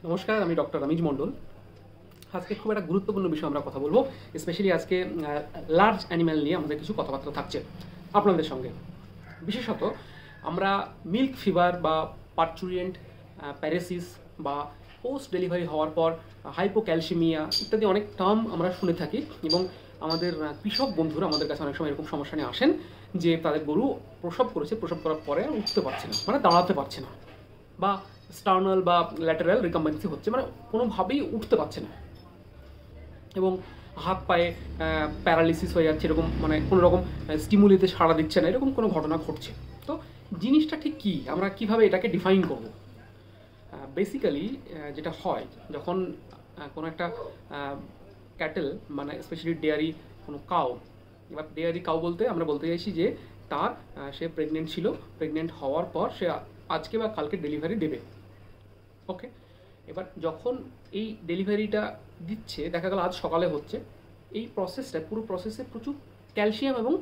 নমস্কার, আমি ডক্টর রমিজ মণ্ডল। আজকে খুব একটা গুরুত্বপূর্ণ বিষয় আমরা কথা বলবো। স্পেশালি আজকে লার্জ অ্যানিম্যাল নিয়ে আমাদের কিছু কথাবার্তা থাকছে আপনাদের সঙ্গে। বিশেষত আমরা মিল্ক ফিভার বা পার্চুরিয়েন্ট প্যারেসিস বা পোস্ট ডেলিভারি হওয়ার পর হাইপোক্যালসিমিয়া ইত্যাদি অনেক টার্ম আমরা শুনে থাকি এবং আমাদের কৃষক বন্ধুরা আমাদের কাছে অনেক সময় এরকম সমস্যা নিয়ে আসেন যে তাদের গরু প্রসব করেছে, প্রসব করার পরে আর উঠতে পারছে না, মানে দাঁড়াতে পারছে না, বা স্টার্নাল বা ল্যাটারাল রিকাম্বেন্সি হচ্ছে, মানে কোনোভাবেই উঠতে পারছে না এবং হাত পায়ে প্যারালিসিস হয়ে যাচ্ছে, এরকম মানে কোনো রকম স্টিমুলিতে সাড়া দিচ্ছে না, এরকম কোনো ঘটনা ঘটছে। তো জিনিসটা ঠিক কী, আমরা কিভাবে এটাকে ডিফাইন করব? বেসিক্যালি যেটা হয়, যখন কোনো একটা ক্যাটেল মানে স্পেশালি ডেয়ারি কোনো কাউ, এবার ডেয়ারি কাউ বলতে আমরা বলতে চাইছি যে তার সে প্রেগনেন্ট ছিল, প্রেগনেন্ট হওয়ার পর সে আজকে বা কালকে ডেলিভারি দেবে। ওকে, এবার যখন এই ডেলিভারিটা দিচ্ছে, দেখা গেল আজ সকালে হচ্ছে, এই প্রসেসটা পুরো প্রসেসে প্রচুর ক্যালসিয়াম এবং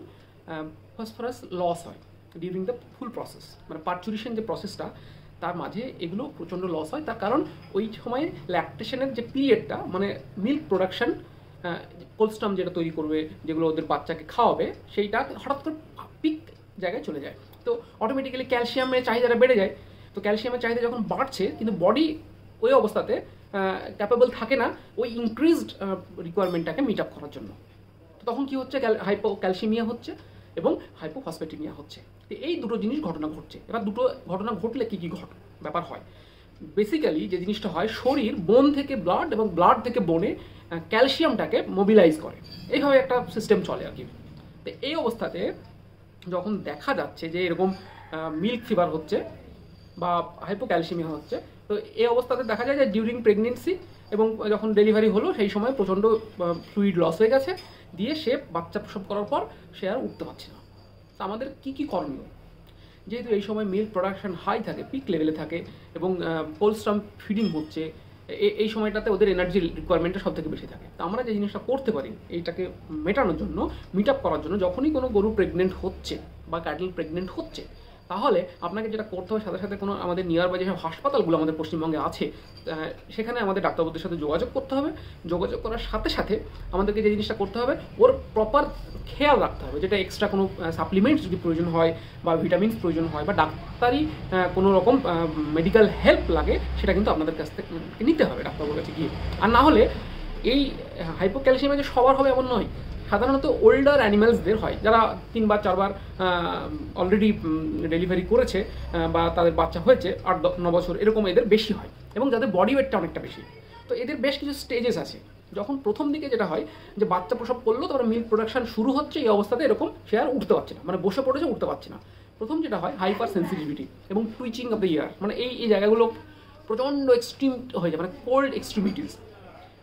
ফসফরাস লস হয় ডিউরিং দ্য ফুল প্রসেস, মানে পার্চুরেশন যে প্রসেসটা তার মাঝে এগুলো প্রচণ্ড লস হয়। তার কারণ ওই সময় ল্যাকটেশনের যে পিরিয়ডটা, মানে মিল্ক প্রোডাকশন, কোলস্ট্রাম যেটা তৈরি করবে, যেগুলো ওদের বাচ্চাকে খাওয়াবে, সেইটা হঠাৎ করে পিক জায়গায় চলে যায়। তো অটোমেটিক্যালি ক্যালসিয়ামের চাহিদাটা বেড়ে যায়। তো ক্যালসিয়ামের চাহিদা যখন বাড়ছে, কিন্তু বডি ওই অবস্থাতে ক্যাপেবল থাকে না ওই ইনক্রিজড রিকোয়ারমেন্টটাকে মিট আপ করার জন্য। তো তখন কী হচ্ছে, হাইপোক্যালসিমিয়া হচ্ছে এবং হাইপোফসফেটিমিয়া হচ্ছে। তো এই দুটো জিনিস ঘটনা ঘটছে। এবার দুটো ঘটনা ঘটলে কী কী ব্যাপার হয়? বেসিক্যালি যে জিনিসটা হয়, শরীর বোন থেকে ব্লাড এবং ব্লাড থেকে বোনে ক্যালসিয়ামটাকে মোবিলাইজ করে, এইভাবে একটা সিস্টেম চলে আর কি। তো এই অবস্থাতে যখন দেখা যাচ্ছে যে এরকম মিল্ক ফিভার হচ্ছে বা হাইপোক্যালসিমিয়া হচ্ছে, তো এই অবস্থাতে দেখা যায় যে ডিউরিং প্রেগনেন্সি এবং যখন ডেলিভারি হলো সেই সময় প্রচণ্ড ফ্লুইড লস হয়ে গেছে, দিয়ে সে বাচ্চা প্রসব করার পর সে আর উঠতে পারছে না। তো আমাদের কী কী করণীয়? যেহেতু এই সময় মিল্ক প্রোডাকশন হাই থাকে, পিক লেভেলে থাকে এবং কোলস্ট্রাম ফিডিং হচ্ছে, এই সময়টাতে ওদের এনার্জি রিকোয়ারমেন্টটা সব থেকে বেশি থাকে। তো আমরা যে জিনিসটা করতে পারি এইটাকে মেটানোর জন্য, মিট আপ করার জন্য, যখনই কোনো গরু প্রেগনেন্ট হচ্ছে বা ক্যাটেল প্রেগনেন্ট হচ্ছে, তাহলে আপনাকে যেটা করতে হবে, সাথে সাথে কোনো আমাদের নিয়ার বাই যেসব হাসপাতালগুলো আমাদের পশ্চিমবঙ্গে আছে সেখানে আমাদের ডাক্তারবাবুদের সাথে যোগাযোগ করতে হবে। যোগাযোগ করার সাথে সাথে আমাদেরকে যে জিনিসটা করতে হবে, ওর প্রপার খেয়াল রাখতে হবে, যেটা এক্সট্রা কোনো সাপ্লিমেন্টস যদি প্রয়োজন হয় বা ভিটামিনস প্রয়োজন হয় বা ডাক্তারি কোনো রকম মেডিকেল হেল্প লাগে, সেটা কিন্তু আপনাদের কাছ থেকে নিতে হবে ডাক্তারবাবুর কাছে গিয়ে। আর না হলে এই হাইপোক্যালসিয়ামে যে সবার হবে এমন নয়, সাধারণত ওল্ডার অ্যানিম্যালসদের হয়, যারা 3বার 4বার অলরেডি ডেলিভারি করেছে বা তাদের বাচ্চা হয়েছে 8-9 বছর, এরকম এদের বেশি হয় এবং যাদের বডি ওয়েটটা অনেকটা বেশি। তো এদের বেশ কিছু স্টেজেস আছে। যখন প্রথম দিকে যেটা হয় যে বাচ্চা প্রসব করলো, তারপরে মিল্ক প্রোডাকশন শুরু হচ্ছে, এই অবস্থাতে এরকম সে আর উঠতে পারছে না, মানে বসে পড়েছে, উঠতে পারছে না। প্রথম যেটা হয় হাইপার সেন্সিটিভিটি এবং টুইচিং অফ দ্য ইয়ার, মানে এই জায়গাগুলো প্রচণ্ড এক্সট্রিম হয়ে যায়, মানে কোল্ড এক্সট্রিমিটিস।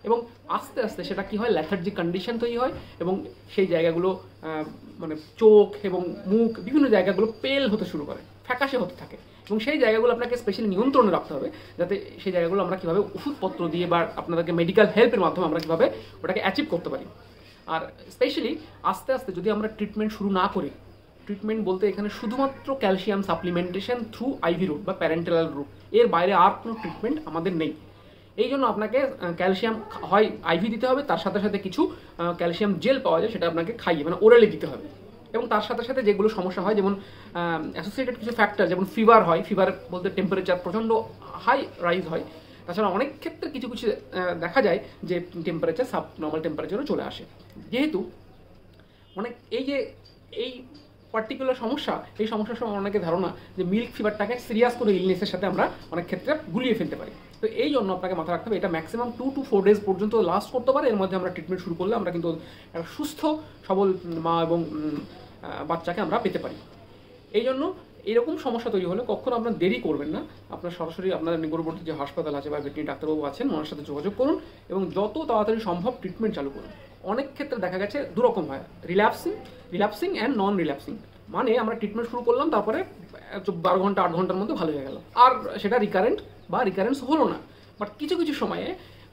এবং আস্তে আস্তে সেটা কী হয়, ল্যাথার্জিক কন্ডিশন তৈরি হয় এবং সেই জায়গাগুলো মানে চোখ এবং মুখ, বিভিন্ন জায়গাগুলো পেল হতে শুরু করে, ফ্যাকাশে হতে থাকে। এবং সেই জায়গাগুলো আপনাকে স্পেশালি নিয়ন্ত্রণে রাখতে হবে, যাতে সেই জায়গাগুলো আমরা কীভাবে ওষুধপত্র দিয়ে বা আপনাদেরকে মেডিকেল হেল্পের মাধ্যমে আমরা কীভাবে ওটাকে অ্যাচিভ করতে পারি। আর স্পেশালি আস্তে আস্তে যদি আমরা ট্রিটমেন্ট শুরু না করি, ট্রিটমেন্ট বলতে এখানে শুধুমাত্র calcium supplementation through IV route বা প্যারেন্টাল রুট, এর বাইরে আর কোনো ট্রিটমেন্ট আমাদের নেই। এই জন্য আপনাকে ক্যালসিয়াম হয় আইভি দিতে হবে, তার সাথে সাথে কিছু ক্যালসিয়াম জেল পাওয়া যায়, সেটা আপনাকে খাইয়ে মানে ওরালি দিতে হবে। এবং তার সাথে সাথে যেগুলো সমস্যা হয়, যেমন অ্যাসোসিয়েটেড কিছু ফ্যাক্টর, যেমন ফিভার হয়, ফিভার বলতে টেম্পারেচার প্রচণ্ড হাই রাইজ হয়। তাছাড়া অনেক ক্ষেত্রে কিছু কিছু দেখা যায় যে টেম্পারেচার সাব নর্মাল টেম্পারেচারও চলে আসে। যেহেতু অনেক এই পার্টিকুলার সমস্যা, এই সমস্যার সময় অনেকে ধারণা যে মিল্ক ফিভারটাকে সিরিয়াস কোনো ইলনেসের সাথে আমরা অনেক ক্ষেত্রে গুলিয়ে ফেলতে পারি। তো এই জন্য আপনাকে মাথা রাখতে হবে, এটা ম্যাক্সিমাম 2 to 4 ডেজ পর্যন্ত লাস্ট করতে পারে। এর মধ্যে আমরা ট্রিটমেন্ট শুরু করলে আমরা কিন্তু একটা সুস্থ সবল মা এবং বাচ্চাকে আমরা পেতে পারি। এই জন্য এরকম সমস্যা তৈরি হলে কখনো আপনার দেরি করবেন না, আপনার সরাসরি আপনার নিকটবর্তী যে হাসপাতাল আছে বা ভেটেরিনারি ডাক্তারবাবু আছেন, ওনার সাথে যোগাযোগ করুন এবং যত তাড়াতাড়ি সম্ভব ট্রিটমেন্ট চালু করুন। অনেক ক্ষেত্রে দেখা গেছে দুরকম হয়, রিল্যাপসিং অ্যান্ড নন রিল্যাপসিং। মানে আমরা ট্রিটমেন্ট শুরু করলাম, তারপরে 12 ঘন্টা 8 ঘন্টার মধ্যে ভালো হয়ে গেল, আর সেটা রিকারেন্স হলো না। বাট কিছু কিছু সময়ে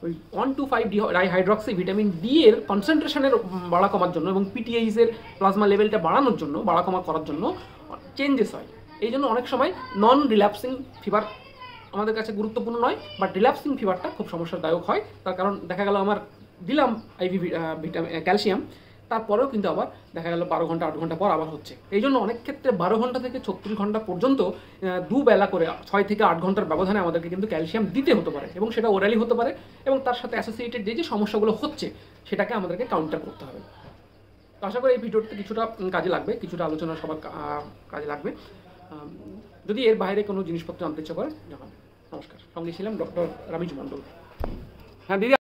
ওই 1,2,5 ডাইহাইড্রক্সি ভিটামিন ডি এর কনসেন্ট্রেশনের বাড়া কমার জন্য এবং পিটিএইচ এর প্লাজমা লেভেলটা বাড়ানোর জন্য, করার জন্য চেঞ্জেস হয়। এই জন্য অনেক সময় নন রিল্যাপসিং ফিভার আমাদের কাছে গুরুত্বপূর্ণ নয়, বাট রিল্যাপসিং ফিভারটা খুব সমস্যাদায়ক হয়। তার কারণ দেখা গেল আমার দিলাম আইভি ভিটামিন ক্যালসিয়াম, তারপরেও কিন্তু আবার দেখা গেল 12 ঘন্টা 8 ঘন্টা পর আবার হচ্ছে। এই জন্য অনেক ক্ষেত্রে 12 ঘন্টা থেকে 36 ঘন্টা পর্যন্ত দুবেলা করে 6 থেকে 8 ঘন্টার ব্যবধানে আমাদেরকে কিন্তু ক্যালসিয়াম দিতে হতে পারে, এবং সেটা ওরালি হতে পারে, এবং তার সাথে অ্যাসোসিয়েটেড যে সমস্যাগুলো হচ্ছে সেটাকে আমাদেরকে কাউন্টার করতে হবে। তো আশা করি এই ভিডিওতে কিছুটা কাজে লাগবে, কিছুটা আলোচনা সবার কাজে লাগবে। যদি এর বাইরে কোনো জিনিসপত্র জানতে ইচ্ছা করে জানাবেন। নমস্কার, সঙ্গে ছিলাম ডক্টর রামিজ মণ্ডল। হ্যাঁ দিদি।